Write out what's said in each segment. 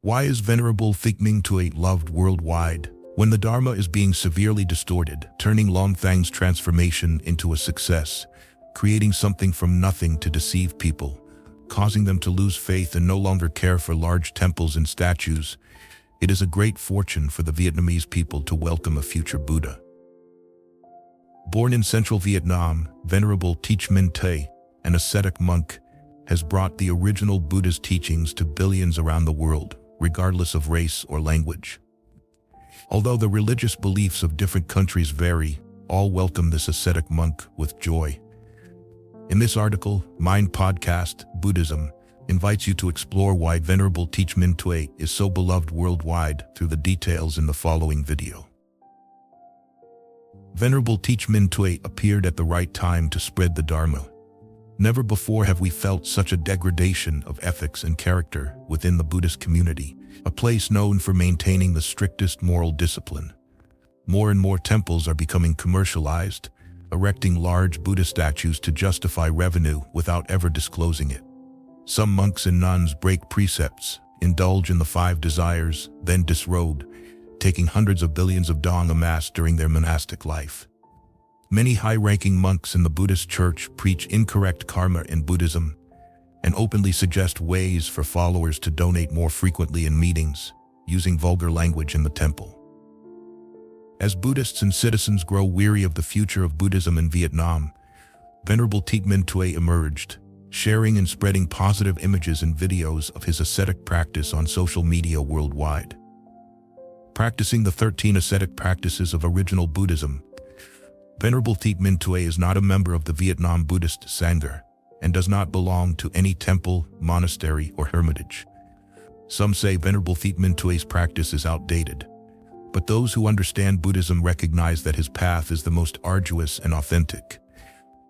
Why is Venerable Thích Minh Tuệ loved worldwide? When the Dharma is being severely distorted, turning Long Thang's transformation into a success, creating something from nothing to deceive people, causing them to lose faith and no longer care for large temples and statues, it is a great fortune for the Vietnamese people to welcome a future Buddha. Born in central Vietnam, Venerable Thích Minh Tuệ, an ascetic monk, has brought the original Buddhist teachings to billions around the world, regardless of race or language. Although the religious beliefs of different countries vary, all welcome this ascetic monk with joy. In this article, Mind Podcast, Buddhism, invites you to explore why Venerable Thích Minh Tuệ is so beloved worldwide through the details in the following video. Venerable Thích Minh Tuệ appeared at the right time to spread the Dharma. Never before have we felt such a degradation of ethics and character within the Buddhist community, a place known for maintaining the strictest moral discipline. More and more temples are becoming commercialized, erecting large Buddha statues to justify revenue without ever disclosing it. Some monks and nuns break precepts, indulge in the 5 desires, then disrobe, taking hundreds of billions of dong amassed during their monastic life. Many high-ranking monks in the Buddhist church preach incorrect karma in Buddhism and openly suggest ways for followers to donate more frequently in meetings, using vulgar language in the temple. As Buddhists and citizens grow weary of the future of Buddhism in Vietnam, Venerable Thích Minh Tuệ emerged, sharing and spreading positive images and videos of his ascetic practice on social media worldwide. Practicing the 13 ascetic practices of original Buddhism, Venerable Thích Minh Tuệ is not a member of the Vietnam Buddhist Sangha and does not belong to any temple, monastery, or hermitage. Some say Venerable Thích Minh Tuệ's practice is outdated, but those who understand Buddhism recognize that his path is the most arduous and authentic.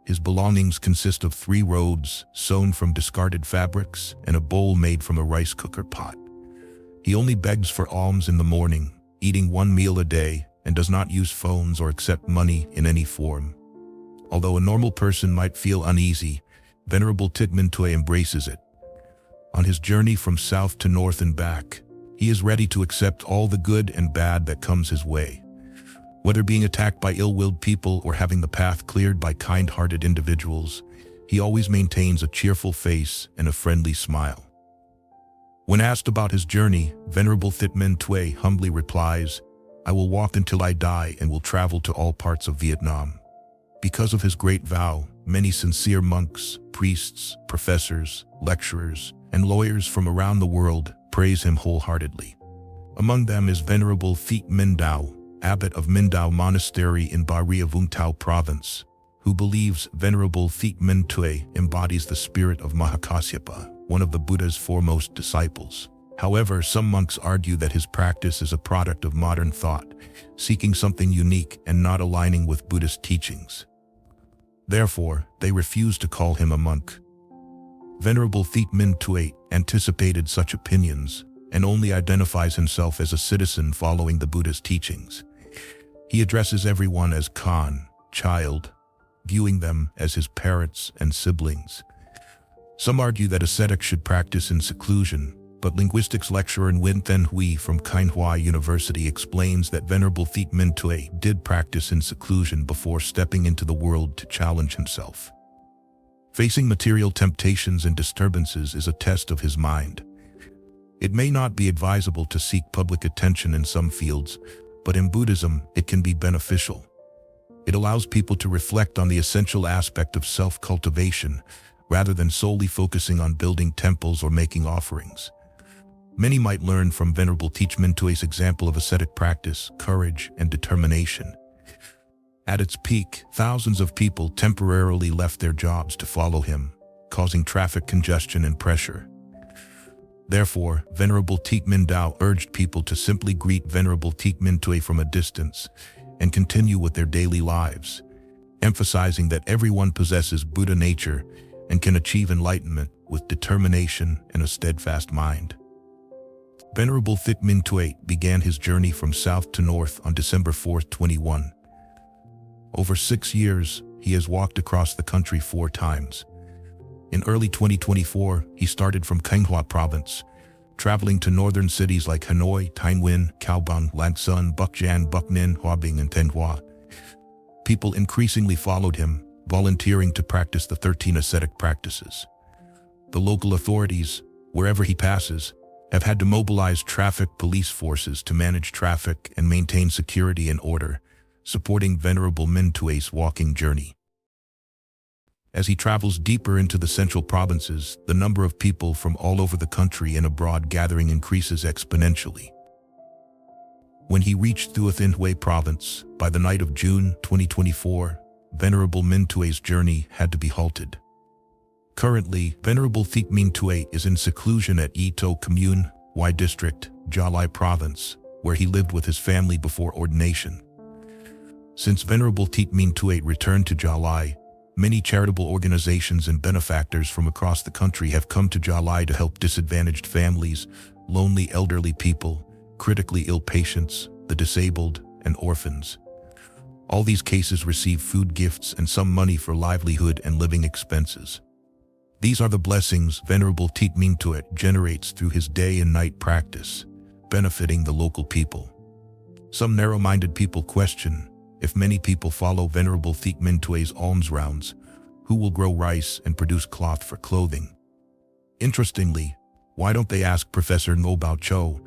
His belongings consist of 3 robes sewn from discarded fabrics and a bowl made from a rice cooker pot. He only begs for alms in the morning, eating 1 meal a day, and does not use phones or accept money in any form. Although a normal person might feel uneasy, Venerable Thích Minh Tuệ embraces it. On his journey from south to north and back, he is ready to accept all the good and bad that comes his way. Whether being attacked by ill-willed people or having the path cleared by kind-hearted individuals, he always maintains a cheerful face and a friendly smile. When asked about his journey, Venerable Thích Minh Tuệ humbly replies, "I will walk until I die and will travel to all parts of Vietnam." Because of his great vow, many sincere monks, priests, professors, lecturers, and lawyers from around the world praise him wholeheartedly. Among them is Venerable Thích Minh Dao, abbot of Minh Dao Monastery in Bà Rịa Vũng Tàu province, who believes Venerable Thích Minh Tuệ embodies the spirit of Mahakasyapa, one of the Buddha's foremost disciples. However, some monks argue that his practice is a product of modern thought, seeking something unique and not aligning with Buddhist teachings. Therefore, they refuse to call him a monk. Venerable Thích Minh Tuệ anticipated such opinions and only identifies himself as a citizen following the Buddhist teachings. He addresses everyone as Khan, child, viewing them as his parents and siblings. Some argue that ascetics should practice in seclusion, but linguistics lecturer Nguyen Thanh Huy from Thanh Hoa University explains that Venerable Thích Minh Tuệ did practice in seclusion before stepping into the world to challenge himself. Facing material temptations and disturbances is a test of his mind. It may not be advisable to seek public attention in some fields, but in Buddhism, it can be beneficial. It allows people to reflect on the essential aspect of self-cultivation, rather than solely focusing on building temples or making offerings. Many might learn from Venerable Thích Minh Tuệ's example of ascetic practice, courage, and determination. At its peak, thousands of people temporarily left their jobs to follow him, causing traffic congestion and pressure. Therefore, Venerable Thích Minh Dao urged people to simply greet Venerable Thích Minh Tuệ from a distance and continue with their daily lives, emphasizing that everyone possesses Buddha nature and can achieve enlightenment with determination and a steadfast mind. Venerable Thích Minh Tuệ began his journey from south to north on December 4, 21. Over 6 years, he has walked across the country 4 times. In early 2024, he started from Thanh Hoa province, traveling to northern cities like Hanoi, Thanh Nguyen, Cao Bang, Lang Son, Buk Jan, Buk Ninh, Hoa Binh, and Thanh Hoa. People increasingly followed him, volunteering to practice the 13 ascetic practices. The local authorities, wherever he passes, have had to mobilize traffic police forces to manage traffic and maintain security and order, supporting Venerable Minh Tue's walking journey. As he travels deeper into the central provinces, the number of people from all over the country and abroad gathering increases exponentially. When he reached Thua Thanh Huế province, by the night of June 2024, Venerable Minh Tue's journey had to be halted. Currently, Venerable Thích Minh Tuệ is in seclusion at Y To Commune, Y District, Gia Lai Province, where he lived with his family before ordination. Since Venerable Thích Minh Tuệ returned to Gia Lai, many charitable organizations and benefactors from across the country have come to Gia Lai to help disadvantaged families, lonely elderly people, critically ill patients, the disabled, and orphans. All these cases receive food gifts and some money for livelihood and living expenses. These are the blessings Venerable Thích Minh Tuệ generates through his day and night practice, benefiting the local people. Some narrow-minded people question, if many people follow Venerable Thích Minh Tue's alms rounds, who will grow rice and produce cloth for clothing? Interestingly, why don't they ask Professor Ngo Bao Cho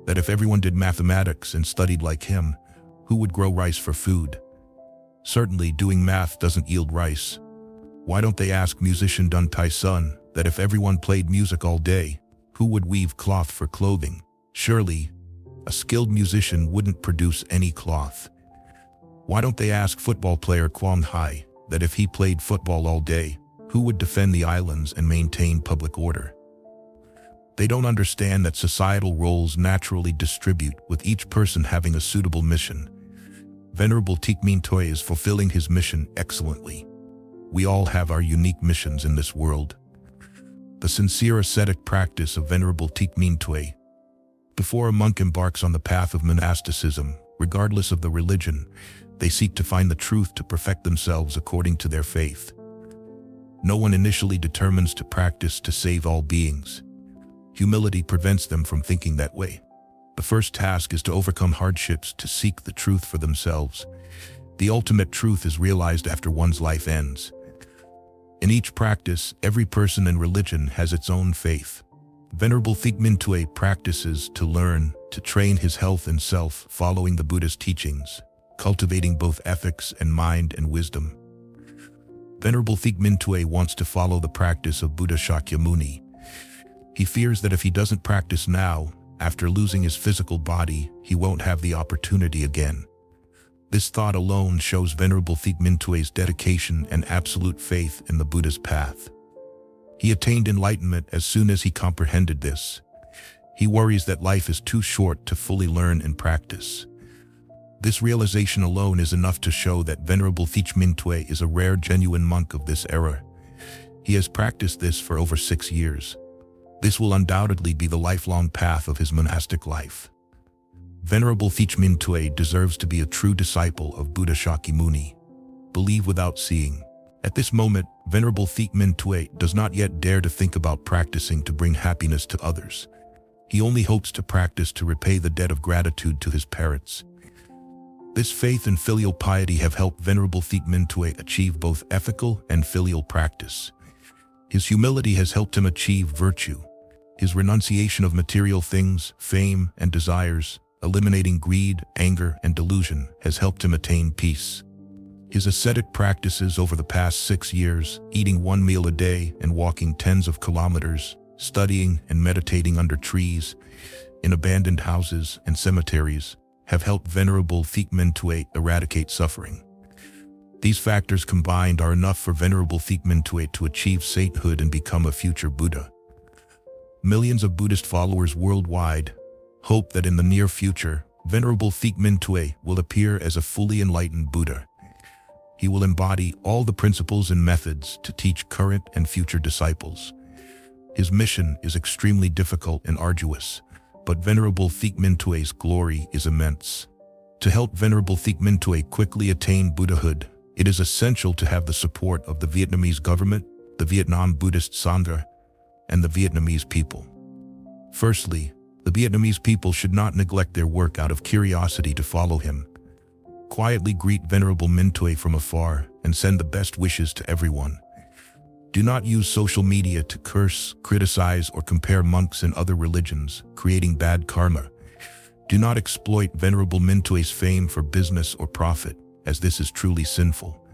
that if everyone did mathematics and studied like him, who would grow rice for food? Certainly, doing math doesn't yield rice. Why don't they ask musician Dun Tai Sun that if everyone played music all day, who would weave cloth for clothing? Surely, a skilled musician wouldn't produce any cloth. Why don't they ask football player Quang Hai that if he played football all day, who would defend the islands and maintain public order? They don't understand that societal roles naturally distribute, with each person having a suitable mission. Venerable Thích Minh Tuệ is fulfilling his mission excellently. We all have our unique missions in this world. The sincere ascetic practice of Venerable Thích Minh Tuệ. Before a monk embarks on the path of monasticism, regardless of the religion, they seek to find the truth to perfect themselves according to their faith. No one initially determines to practice to save all beings. Humility prevents them from thinking that way. The first task is to overcome hardships to seek the truth for themselves. The ultimate truth is realized after one's life ends. In each practice, every person and religion has its own faith. Venerable Thích Minh Tuệ practices to learn, to train his health and self following the Buddhist teachings, cultivating both ethics and mind and wisdom. Venerable Thích Minh Tuệ wants to follow the practice of Buddha Shakyamuni. He fears that if he doesn't practice now, after losing his physical body, he won't have the opportunity again. This thought alone shows Venerable Thích Minh Tue's dedication and absolute faith in the Buddha's path. He attained enlightenment as soon as he comprehended this. He worries that life is too short to fully learn and practice. This realization alone is enough to show that Venerable Thích Minh Tuệ is a rare, genuine monk of this era. He has practiced this for over 6 years. This will undoubtedly be the lifelong path of his monastic life. Venerable Thích Minh Tuệ deserves to be a true disciple of Buddha Shakyamuni. Believe without seeing. At this moment, Venerable Thích Minh Tuệ does not yet dare to think about practicing to bring happiness to others. He only hopes to practice to repay the debt of gratitude to his parents. This faith and filial piety have helped Venerable Thích Minh Tuệ achieve both ethical and filial practice. His humility has helped him achieve virtue. His renunciation of material things, fame, and desires, eliminating greed, anger, and delusion, has helped him attain peace. His ascetic practices over the past 6 years, eating 1 meal a day and walking tens of kilometers, studying and meditating under trees, in abandoned houses and cemeteries, have helped Venerable Thích Minh Tuệ eradicate suffering. These factors combined are enough for Venerable Thích Minh Tuệ to achieve sainthood and become a future Buddha. Millions of Buddhist followers worldwide hope that in the near future, Venerable Thích Minh Tuệ will appear as a fully enlightened Buddha. He will embody all the principles and methods to teach current and future disciples. His mission is extremely difficult and arduous, but Venerable Thích Minh Tuệ glory is immense. To help Venerable Thích Minh Tuệ quickly attain Buddhahood, it is essential to have the support of the Vietnamese government, the Vietnam Buddhist Sangha, and the Vietnamese people. Firstly, the Vietnamese people should not neglect their work out of curiosity to follow him. Quietly greet Venerable Minh Tuệ from afar and send the best wishes to everyone. Do not use social media to curse, criticize, or compare monks in other religions, creating bad karma. Do not exploit Venerable Minh Tuệ's fame for business or profit, as this is truly sinful.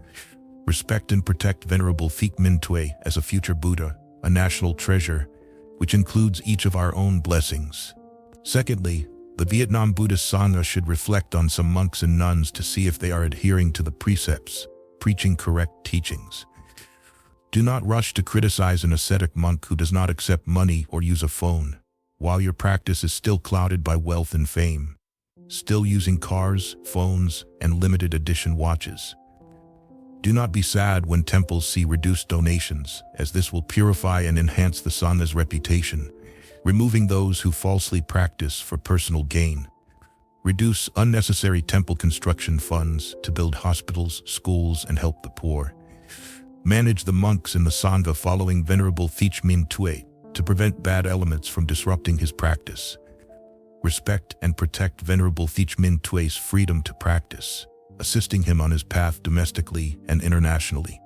Respect and protect Venerable Thích Minh Tuệ as a future Buddha, a national treasure, which includes each of our own blessings. Secondly, the Vietnam Buddhist Sangha should reflect on some monks and nuns to see if they are adhering to the precepts, preaching correct teachings. Do not rush to criticize an ascetic monk who does not accept money or use a phone, while your practice is still clouded by wealth and fame, still using cars, phones, and limited edition watches. Do not be sad when temples see reduced donations, as this will purify and enhance the Sangha's reputation, removing those who falsely practice for personal gain. Reduce unnecessary temple construction funds to build hospitals, schools, and help the poor. Manage the monks in the Sangha following Venerable Thích Minh Tuệ to prevent bad elements from disrupting his practice. Respect and protect Venerable Thích Minh Tuệ's freedom to practice, assisting him on his path domestically and internationally.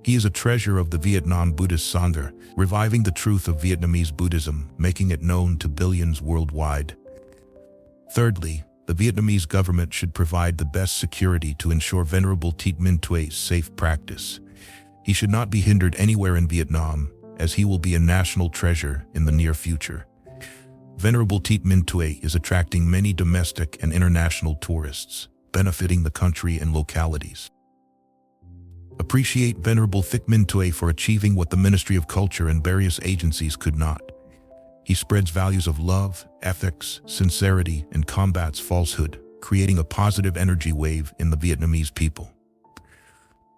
He is a treasure of the Vietnam Buddhist Sangha, reviving the truth of Vietnamese Buddhism, making it known to billions worldwide. Thirdly, the Vietnamese government should provide the best security to ensure Venerable Thích Minh Tuệ's safe practice. He should not be hindered anywhere in Vietnam, as he will be a national treasure in the near future. Venerable Thích Minh Tuệ is attracting many domestic and international tourists, benefiting the country and localities. Appreciate Venerable Thích Minh Tuệ for achieving what the Ministry of Culture and various agencies could not. He spreads values of love, ethics, sincerity, and combats falsehood, creating a positive energy wave in the Vietnamese people.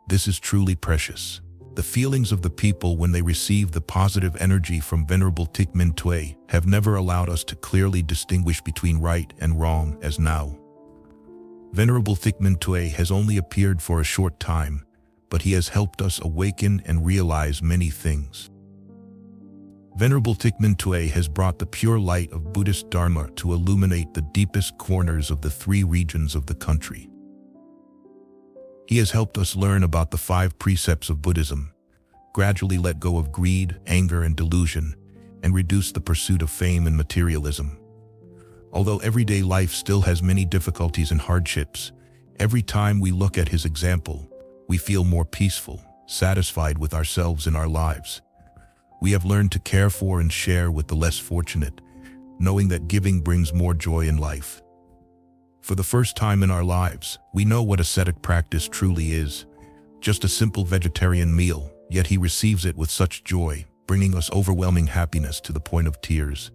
This is truly precious. The feelings of the people when they receive the positive energy from Venerable Thích Minh Tuệ have never allowed us to clearly distinguish between right and wrong as now. Venerable Thích Minh Tuệ has only appeared for a short time, but he has helped us awaken and realize many things. Venerable Thích Minh Tuệ has brought the pure light of Buddhist Dharma to illuminate the deepest corners of the 3 regions of the country. He has helped us learn about the 5 precepts of Buddhism, gradually let go of greed, anger, and delusion, and reduce the pursuit of fame and materialism. Although everyday life still has many difficulties and hardships, every time we look at his example, we feel more peaceful, satisfied with ourselves and our lives. We have learned to care for and share with the less fortunate, knowing that giving brings more joy in life. For the first time in our lives, we know what ascetic practice truly is. Just a simple vegetarian meal, yet he receives it with such joy, bringing us overwhelming happiness to the point of tears.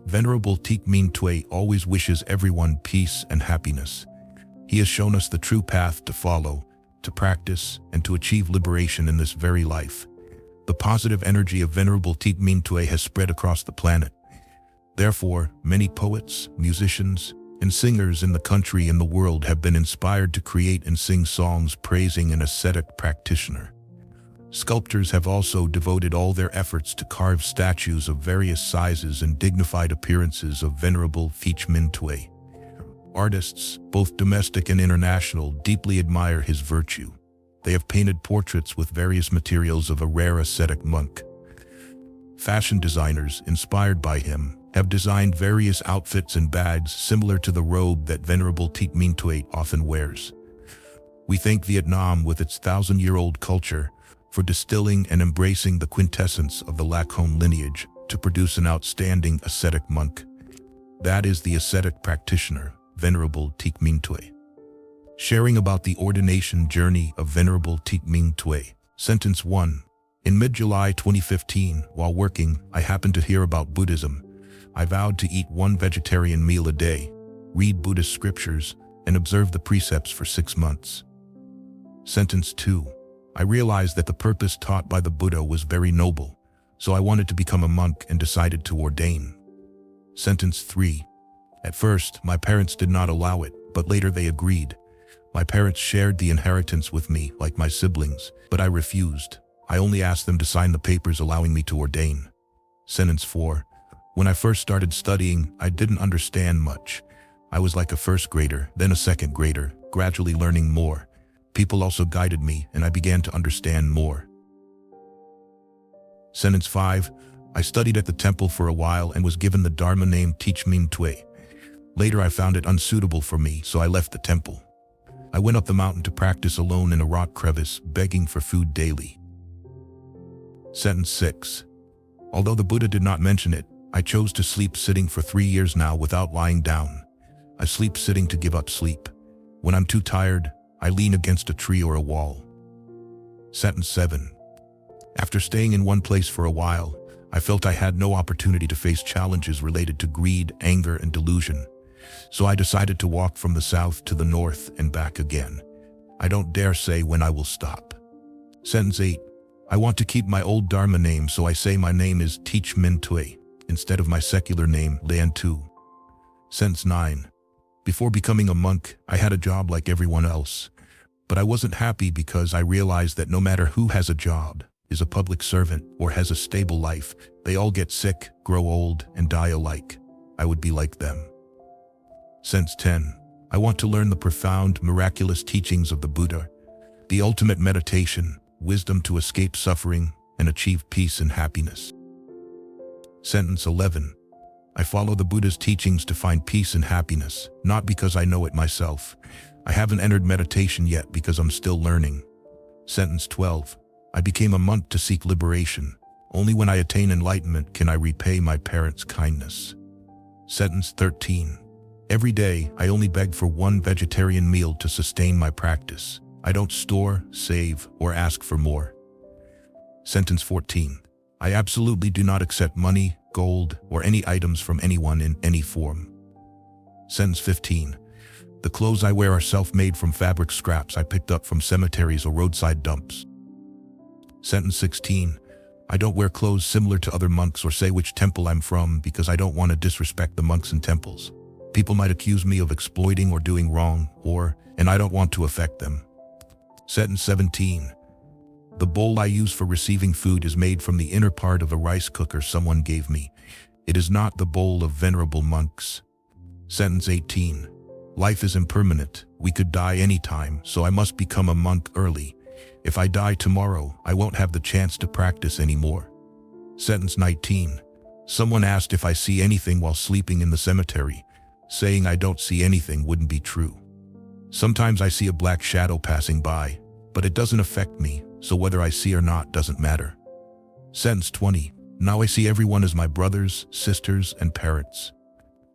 Venerable Thích Minh Tuệ always wishes everyone peace and happiness. He has shown us the true path to follow, to practice, and to achieve liberation in this very life. The positive energy of Venerable Thích Minh Tuệ has spread across the planet. Therefore, many poets, musicians, and singers in the country and the world have been inspired to create and sing songs praising an ascetic practitioner. Sculptors have also devoted all their efforts to carve statues of various sizes and dignified appearances of Venerable Thích Minh Tuệ. Artists, both domestic and international, deeply admire his virtue. They have painted portraits with various materials of a rare ascetic monk. Fashion designers, inspired by him, have designed various outfits and bags similar to the robe that Venerable Thích Minh Tuệ often wears. We thank Vietnam with its 1,000-year-old culture for distilling and embracing the quintessence of the Lakhon lineage to produce an outstanding ascetic monk. That is the ascetic practitioner, Venerable Thích Minh Tuệ. Sharing about the ordination journey of Venerable Thích Minh Tuệ. Sentence 1. In mid-July 2015, while working, I happened to hear about Buddhism. I vowed to eat 1 vegetarian meal a day, read Buddhist scriptures, and observe the precepts for 6 months. Sentence 2. I realized that the purpose taught by the Buddha was very noble, so I wanted to become a monk and decided to ordain. Sentence 3. At first, my parents did not allow it, but later they agreed. My parents shared the inheritance with me, like my siblings, but I refused. I only asked them to sign the papers allowing me to ordain. Sentence 4. When I first started studying, I didn't understand much. I was like a first grader, then a second grader, gradually learning more. People also guided me, and I began to understand more. Sentence 5. I studied at the temple for a while and was given the Dharma name Thích Minh Tuệ. Later I found it unsuitable for me, so I left the temple. I went up the mountain to practice alone in a rock crevice, begging for food daily. Sentence 6. Although the Buddha did not mention it, I chose to sleep sitting for 3 years now without lying down. I sleep sitting to give up sleep. When I'm too tired, I lean against a tree or a wall. Sentence 7. After staying in one place for a while, I felt I had no opportunity to face challenges related to greed, anger, and delusion. So I decided to walk from the south to the north and back again. I don't dare say when I will stop. Sentence 8. I want to keep my old Dharma name, so I say my name is Thích Minh Tuệ instead of my secular name, Lan Tu. Sentence 9. Before becoming a monk, I had a job like everyone else. But I wasn't happy because I realized that no matter who has a job, is a public servant, or has a stable life, they all get sick, grow old, and die alike. I would be like them. Sentence 10. I want to learn the profound, miraculous teachings of the Buddha, the ultimate meditation, wisdom to escape suffering, and achieve peace and happiness. Sentence 11. I follow the Buddha's teachings to find peace and happiness, not because I know it myself. I haven't entered meditation yet because I'm still learning. Sentence 12. I became a monk to seek liberation. Only when I attain enlightenment can I repay my parents' kindness. Sentence 13. Every day, I only beg for one vegetarian meal to sustain my practice. I don't store, save, or ask for more. Sentence 14. I absolutely do not accept money, gold, or any items from anyone in any form. Sentence 15. The clothes I wear are self-made from fabric scraps I picked up from cemeteries or roadside dumps. Sentence 16. I don't wear clothes similar to other monks or say which temple I'm from because I don't want to disrespect the monks and temples. People might accuse me of exploiting or doing wrong, and I don't want to affect them. Sentence 17. The bowl I use for receiving food is made from the inner part of a rice cooker someone gave me. It is not the bowl of venerable monks. Sentence 18. Life is impermanent. We could die anytime, so I must become a monk early. If I die tomorrow, I won't have the chance to practice anymore. Sentence 19. Someone asked if I see anything while sleeping in the cemetery. Saying I don't see anything wouldn't be true. Sometimes I see a black shadow passing by, but it doesn't affect me, so whether I see or not doesn't matter. Sentence 20. Now I see everyone as my brothers, sisters, and parents.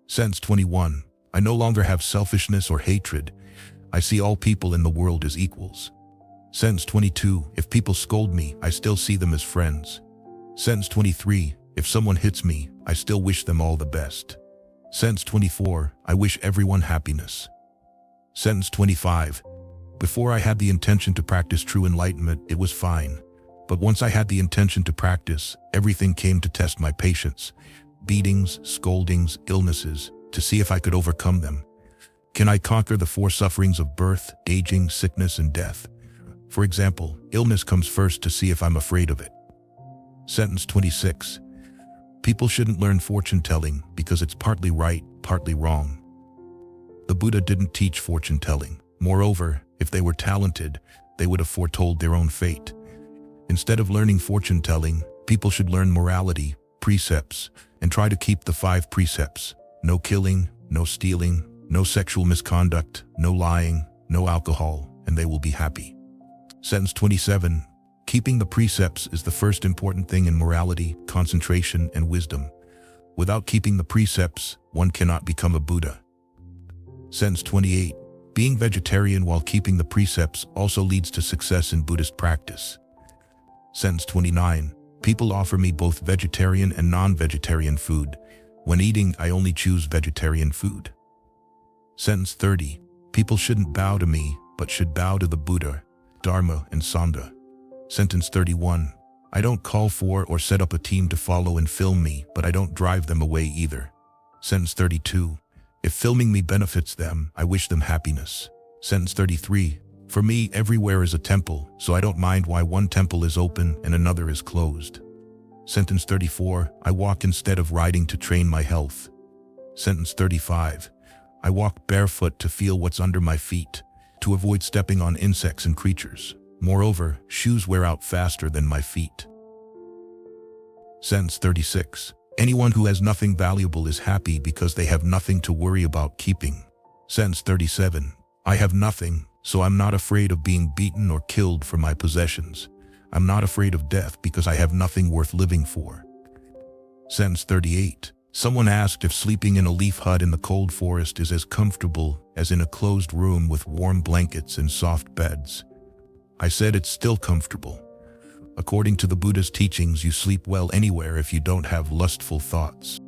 Sentence 21. I no longer have selfishness or hatred. I see all people in the world as equals. Sentence 22. If people scold me, I still see them as friends. Sentence 23. If someone hits me, I still wish them all the best. Sentence 24. I wish everyone happiness. Sentence 25. Before I had the intention to practice true enlightenment, it was fine. But once I had the intention to practice, everything came to test my patience. Beatings, scoldings, illnesses, to see if I could overcome them. Can I conquer the 4 sufferings of birth, aging, sickness, and death? For example, illness comes first to see if I'm afraid of it. Sentence 26. People shouldn't learn fortune-telling because it's partly right, partly wrong. The Buddha didn't teach fortune-telling. Moreover, if they were talented, they would have foretold their own fate. Instead of learning fortune-telling, people should learn morality, precepts, and try to keep the 5 precepts. No killing, no stealing, no sexual misconduct, no lying, no alcohol, and they will be happy. Sentence 27. Keeping the precepts is the first important thing in morality, concentration, and wisdom. Without keeping the precepts, one cannot become a Buddha. Sentence 28. Being vegetarian while keeping the precepts also leads to success in Buddhist practice. Sentence 29. People offer me both vegetarian and non-vegetarian food. When eating, I only choose vegetarian food. Sentence 30. People shouldn't bow to me, but should bow to the Buddha, Dharma, and Sangha. Sentence 31. I don't call for or set up a team to follow and film me, but I don't drive them away either. Sentence 32. If filming me benefits them, I wish them happiness. Sentence 33. For me, everywhere is a temple, so I don't mind why one temple is open and another is closed. Sentence 34, I walk instead of riding to train my health. Sentence 35, I walk barefoot to feel what's under my feet, to avoid stepping on insects and creatures. Moreover, shoes wear out faster than my feet. Sentence 36, anyone who has nothing valuable is happy because they have nothing to worry about keeping. Sentence 37, I have nothing, so I'm not afraid of being beaten or killed for my possessions. I'm not afraid of death because I have nothing worth living for. Sentence 38. Someone asked if sleeping in a leaf hut in the cold forest is as comfortable as in a closed room with warm blankets and soft beds. I said it's still comfortable. According to the Buddha's teachings, you sleep well anywhere if you don't have lustful thoughts.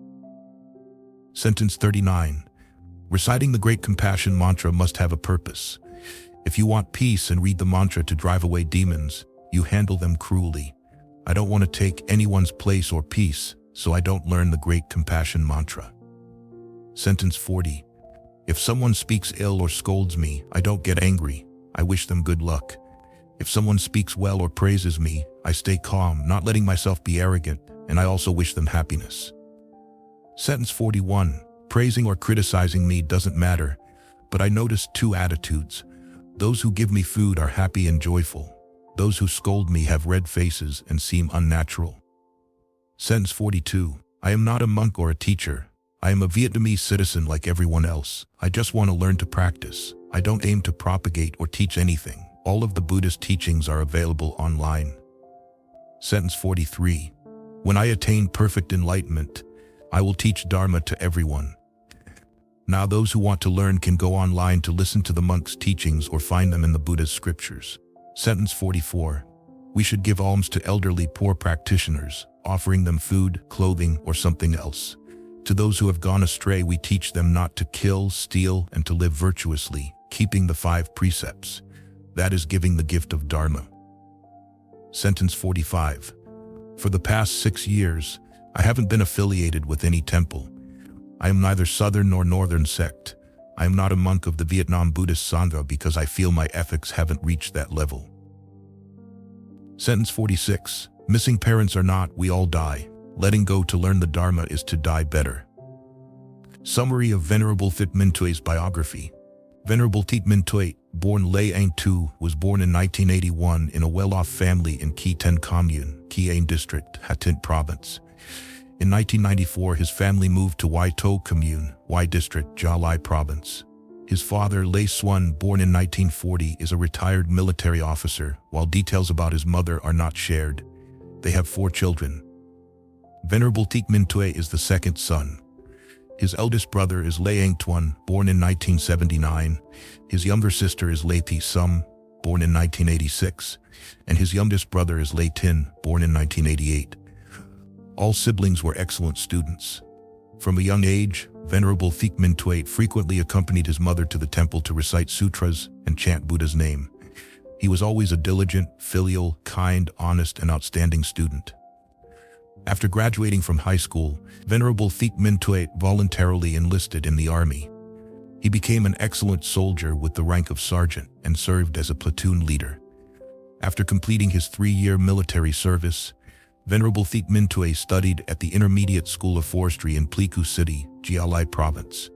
Sentence 39. Reciting the Great Compassion Mantra must have a purpose. If you want peace and read the mantra to drive away demons, you handle them cruelly. I don't want to take anyone's place or peace, so I don't learn the Great Compassion Mantra. Sentence 40. If someone speaks ill or scolds me, I don't get angry. I wish them good luck. If someone speaks well or praises me, I stay calm, not letting myself be arrogant, and I also wish them happiness. Sentence 41. Praising or criticizing me doesn't matter, but I notice two attitudes. Those who give me food are happy and joyful. Those who scold me have red faces and seem unnatural. Sentence 42. I am not a monk or a teacher. I am a Vietnamese citizen like everyone else. I just want to learn to practice. I don't aim to propagate or teach anything. All of the Buddhist teachings are available online. Sentence 43. When I attain perfect enlightenment, I will teach Dharma to everyone. Now those who want to learn can go online to listen to the monks' teachings or find them in the Buddha's scriptures. Sentence 44. We should give alms to elderly poor practitioners, offering them food, clothing, or something else. To those who have gone astray, we teach them not to kill, steal, and to live virtuously, keeping the 5 precepts. That is giving the gift of Dharma. Sentence 45. For the past 6 years, I haven't been affiliated with any temple. I am neither Southern nor Northern sect. I am not a monk of the Vietnam Buddhist Sangha because I feel my ethics haven't reached that level. Sentence 46. Missing parents or not, we all die. Letting go to learn the Dharma is to die better. Summary of Venerable Thích Minh Tue's biography. Venerable Thích Minh Tuệ, born Lê Anh Tu, was born in 1981 in a well-off family in Kỳ Tân Commune, Kỳ Anh District, Hà Tĩnh Province. In 1994, his family moved to Huy Tô Commune, Y District, Gia Lai Province. His father, Lê Xuân, born in 1940, is a retired military officer, while details about his mother are not shared. They have 4 children. Venerable Thích Minh Tuệ is the second son. His eldest brother is Lê Anh Tuân, born in 1979. His younger sister is Lê Thị Sum, born in 1986. And his youngest brother is Lê Tin, born in 1988. All siblings were excellent students. From a young age, Venerable Thích Minh Tuệ frequently accompanied his mother to the temple to recite sutras and chant Buddha's name. He was always a diligent, filial, kind, honest, and outstanding student. After graduating from high school, Venerable Thích Minh Tuệ voluntarily enlisted in the army. He became an excellent soldier with the rank of sergeant and served as a platoon leader. After completing his 3-year military service, Venerable Thích Minh Tuệ studied at the Intermediate School of Forestry in Pleiku City, Gia Lai Province.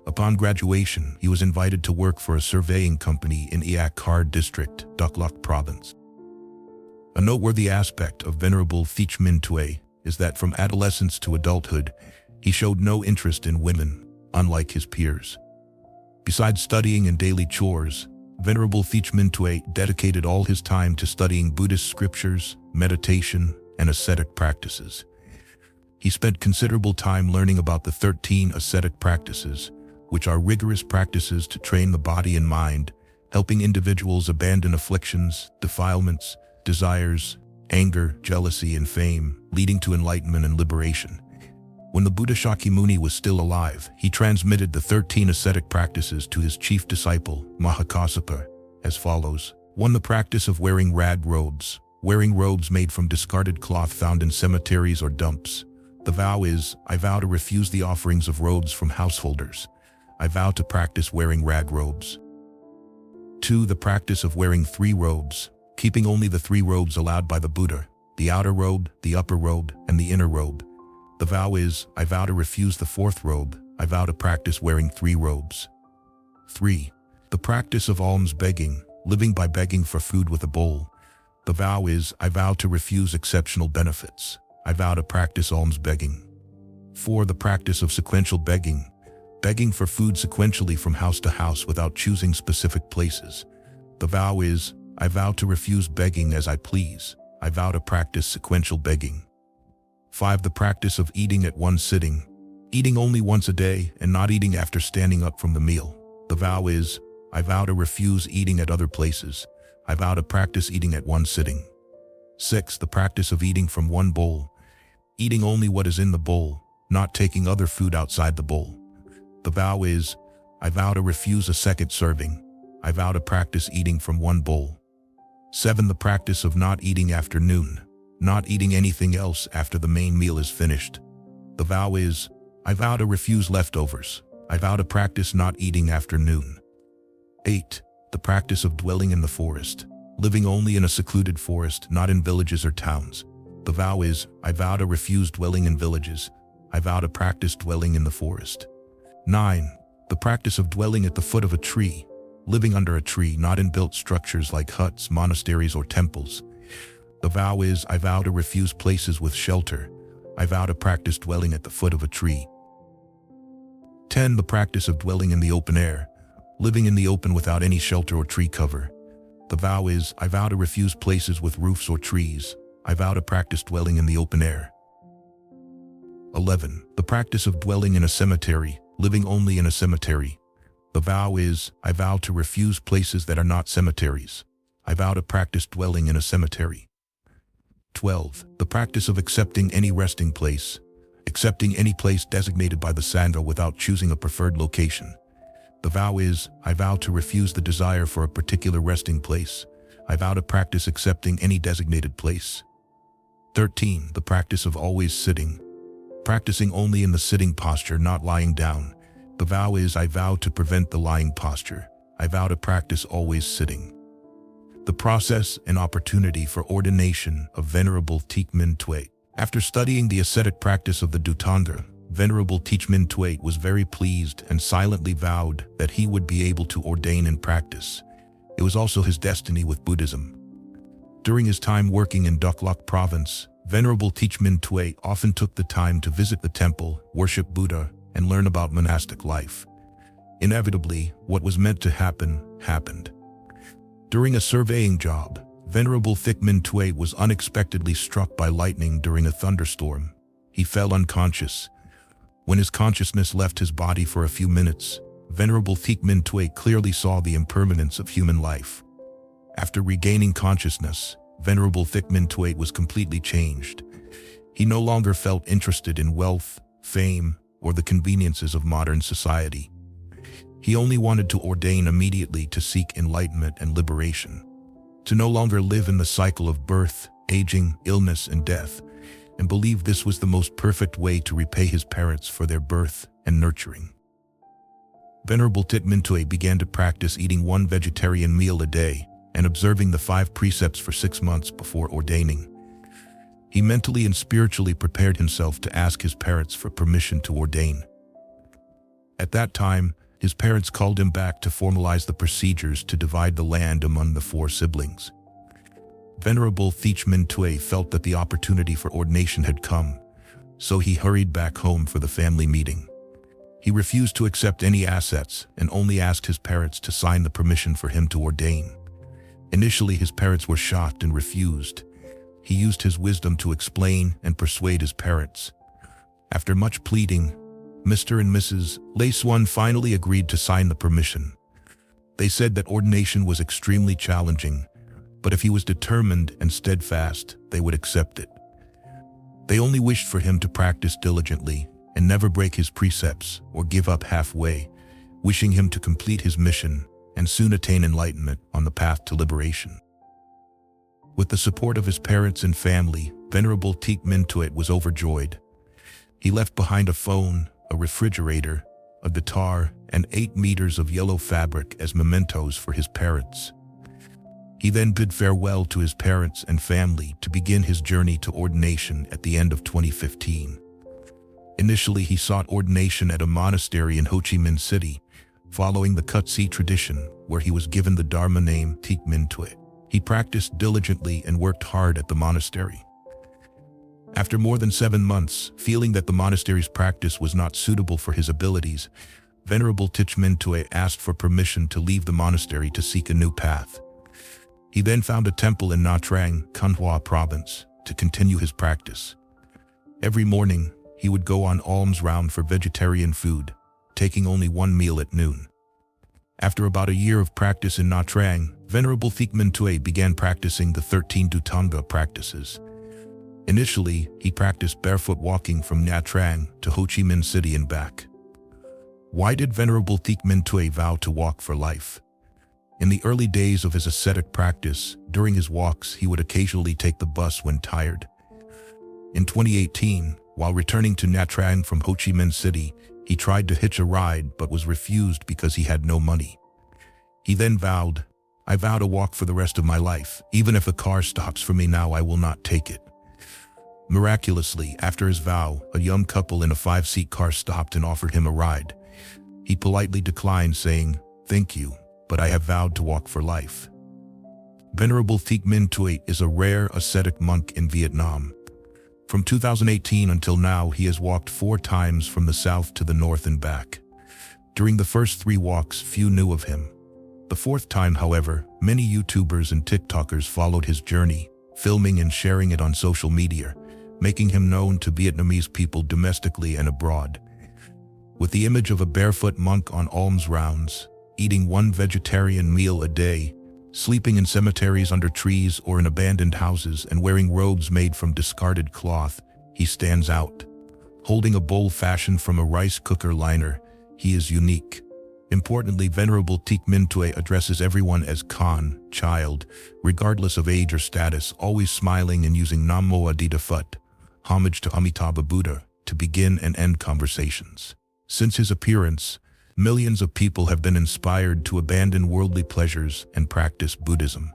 Upon graduation, he was invited to work for a surveying company in Ia Khar District, Dak Lak Province. A noteworthy aspect of Venerable Thích Minh Tuệ is that from adolescence to adulthood, he showed no interest in women, unlike his peers. Besides studying and daily chores, Venerable Thích Minh Tuệ dedicated all his time to studying Buddhist scriptures, meditation, and ascetic practices. He spent considerable time learning about the 13 ascetic practices, which are rigorous practices to train the body and mind, helping individuals abandon afflictions, defilements, desires, anger, jealousy, and fame, leading to enlightenment and liberation. When the Buddha Shakyamuni was still alive, he transmitted the 13 ascetic practices to his chief disciple, Mahakassapa, as follows. 1. The practice of wearing rag robes. Wearing robes made from discarded cloth found in cemeteries or dumps. The vow is, I vow to refuse the offerings of robes from householders. I vow to practice wearing rag robes. 2. The practice of wearing 3 robes, keeping only the 3 robes allowed by the Buddha. the outer robe, the upper robe, and the inner robe. The vow is, I vow to refuse the fourth robe. I vow to practice wearing 3 robes. 3. The practice of alms begging, living by begging for food with a bowl. The vow is, I vow to refuse exceptional benefits. I vow to practice alms begging. 4. The practice of sequential begging, begging for food sequentially from house to house without choosing specific places. The vow is, I vow to refuse begging as I please. I vow to practice sequential begging. 5. The practice of eating at one sitting, eating only once a day and not eating after standing up from the meal. The vow is, I vow to refuse eating at other places. I vow to practice eating at one sitting. 6. The practice of eating from one bowl, eating only what is in the bowl, not taking other food outside the bowl. The vow is, I vow to refuse a second serving. I vow to practice eating from one bowl. 7. The practice of not eating after noon, not eating anything else after the main meal is finished. The vow is, I vow to refuse leftovers. I vow to practice not eating after noon. 8. The practice of dwelling in the forest, living only in a secluded forest, not in villages or towns. The vow is, I vow to refuse dwelling in villages. I vow to practice dwelling in the forest. 9. The practice of dwelling at the foot of a tree, living under a tree, not in built structures like huts, monasteries, or temples. The vow is, I vow to refuse places with shelter. I vow to practice dwelling at the foot of a tree. 10. The practice of dwelling in the open air, living in the open without any shelter or tree cover. The vow is, I vow to refuse places with roofs or trees. I vow to practice dwelling in the open air. 11. The practice of dwelling in a cemetery, living only in a cemetery. The vow is, I vow to refuse places that are not cemeteries. I vow to practice dwelling in a cemetery. 12. The practice of accepting any resting place, accepting any place designated by the Sangha without choosing a preferred location. The vow is, I vow to refuse the desire for a particular resting place. I vow to practice accepting any designated place. 13. The practice of always sitting, practicing only in the sitting posture, not lying down. The vow is, I vow to prevent the lying posture. I vow to practice always sitting. The process and opportunity for ordination of Venerable Thích Minh Tuệ. After studying the ascetic practice of the Dhutanga, Venerable Thích Minh Tuệ was very pleased and silently vowed that he would be able to ordain and practice. It was also his destiny with Buddhism. During his time working in Dak Lak province, Venerable Thích Minh Tuệ often took the time to visit the temple, worship Buddha, and learn about monastic life. Inevitably, what was meant to happen, happened. During a surveying job, Venerable Thích Minh Tuệ was unexpectedly struck by lightning during a thunderstorm. He fell unconscious. When his consciousness left his body for a few minutes, Venerable Thích Minh Tuệ clearly saw the impermanence of human life. After regaining consciousness, Venerable Thích Minh Tuệ was completely changed. He no longer felt interested in wealth, fame, or the conveniences of modern society. He only wanted to ordain immediately to seek enlightenment and liberation, to no longer live in the cycle of birth, aging, illness, and death, and believed this was the most perfect way to repay his parents for their birth and nurturing. Venerable Thích Minh Tuệ began to practice eating one vegetarian meal a day and observing the 5 precepts for 6 months before ordaining. He mentally and spiritually prepared himself to ask his parents for permission to ordain. At that time, his parents called him back to formalize the procedures to divide the land among the 4 siblings. Venerable Thích Minh Tuệ felt that the opportunity for ordination had come, so he hurried back home for the family meeting. He refused to accept any assets and only asked his parents to sign the permission for him to ordain. Initially, his parents were shocked and refused. He used his wisdom to explain and persuade his parents. After much pleading, Mr. and Mrs. Lê Xuân finally agreed to sign the permission. They said that ordination was extremely challenging, but if he was determined and steadfast, they would accept it. They only wished for him to practice diligently and never break his precepts or give up halfway, wishing him to complete his mission and soon attain enlightenment on the path to liberation. With the support of his parents and family, Venerable Thích Minh Tuệ was overjoyed. He left behind a phone, a refrigerator, a guitar, and 8 meters of yellow fabric as mementos for his parents. He then bid farewell to his parents and family to begin his journey to ordination at the end of 2015. Initially, he sought ordination at a monastery in Ho Chi Minh City, following the Kutsi tradition, where he was given the Dharma name Thích Minh Tuệ. He practiced diligently and worked hard at the monastery. After more than 7 months, feeling that the monastery's practice was not suitable for his abilities, Venerable Thích Minh Tuệ asked for permission to leave the monastery to seek a new path. He then found a temple in Nha Trang, Thanh Hóa province, to continue his practice. Every morning, he would go on alms round for vegetarian food, taking only one meal at noon. After about a year of practice in Nha Trang, Venerable Thích Minh Tuệ began practicing the 13 Dhutanga practices. Initially, he practiced barefoot walking from Nha Trang to Ho Chi Minh City and back. Why did Venerable Thích Minh Tuệ vow to walk for life? In the early days of his ascetic practice, during his walks, he would occasionally take the bus when tired. In 2018, while returning to Nha Trang from Ho Chi Minh City, he tried to hitch a ride but was refused because he had no money. He then vowed, "I vow to walk for the rest of my life. Even if a car stops for me now, I will not take it." Miraculously, after his vow, a young couple in a 5-seat car stopped and offered him a ride. He politely declined, saying, "Thank you, but I have vowed to walk for life." Venerable Thích Minh Tuệ is a rare ascetic monk in Vietnam. From 2018 until now, he has walked 4 times from the south to the north and back. During the first 3 walks, few knew of him. The 4th time, however, many YouTubers and TikTokers followed his journey, filming and sharing it on social media, making him known to Vietnamese people domestically and abroad. With the image of a barefoot monk on alms rounds, eating 1 vegetarian meal a day, sleeping in cemeteries under trees or in abandoned houses, and wearing robes made from discarded cloth, he stands out. Holding a bowl fashioned from a rice cooker liner, he is unique. Importantly, Venerable Thích Minh Tuệ addresses everyone as Khan, child, regardless of age or status, always smiling and using Nam Mô A Di Đà Phật, homage to Amitabha Buddha, to begin and end conversations. Since his appearance, millions of people have been inspired to abandon worldly pleasures and practice Buddhism.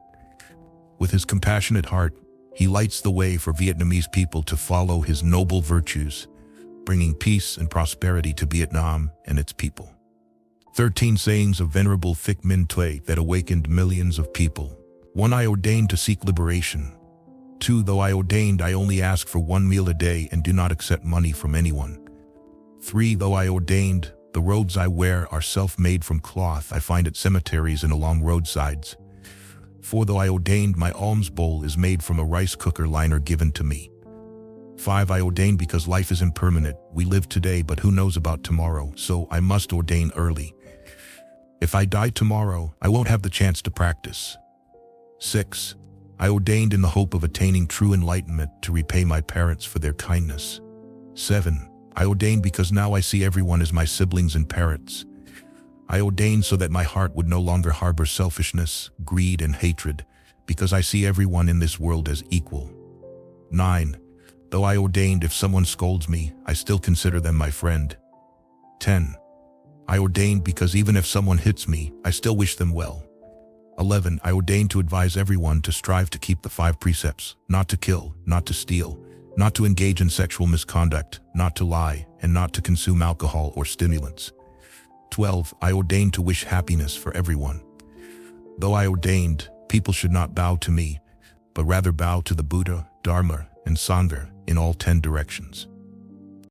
With his compassionate heart, he lights the way for Vietnamese people to follow his noble virtues, bringing peace and prosperity to Vietnam and its people. 13 sayings of Venerable Thích Minh Tuệ that awakened millions of people. 1. I ordained to seek liberation. 2. Though I ordained, I only ask for 1 meal a day and do not accept money from anyone. 3. Though I ordained, the robes I wear are self-made from cloth I find at cemeteries and along roadsides. 4. Though I ordained, my alms bowl is made from a rice cooker liner given to me. 5. I ordained because life is impermanent. We live today, but who knows about tomorrow, so I must ordain early. If I die tomorrow, I won't have the chance to practice. 6. I ordained in the hope of attaining true enlightenment to repay my parents for their kindness. 7. I ordained because now I see everyone as my siblings and parents. I ordained so that my heart would no longer harbor selfishness, greed, and hatred, because I see everyone in this world as equal. 9. Though I ordained, if someone scolds me, I still consider them my friend. 10. I ordained because even if someone hits me, I still wish them well. 11. I ordained to advise everyone to strive to keep the 5 precepts: not to kill, not to steal, not to engage in sexual misconduct, not to lie, and not to consume alcohol or stimulants. 12. I ordained to wish happiness for everyone. Though I ordained, people should not bow to me, but rather bow to the Buddha, Dharma, and Sangha in all 10 directions.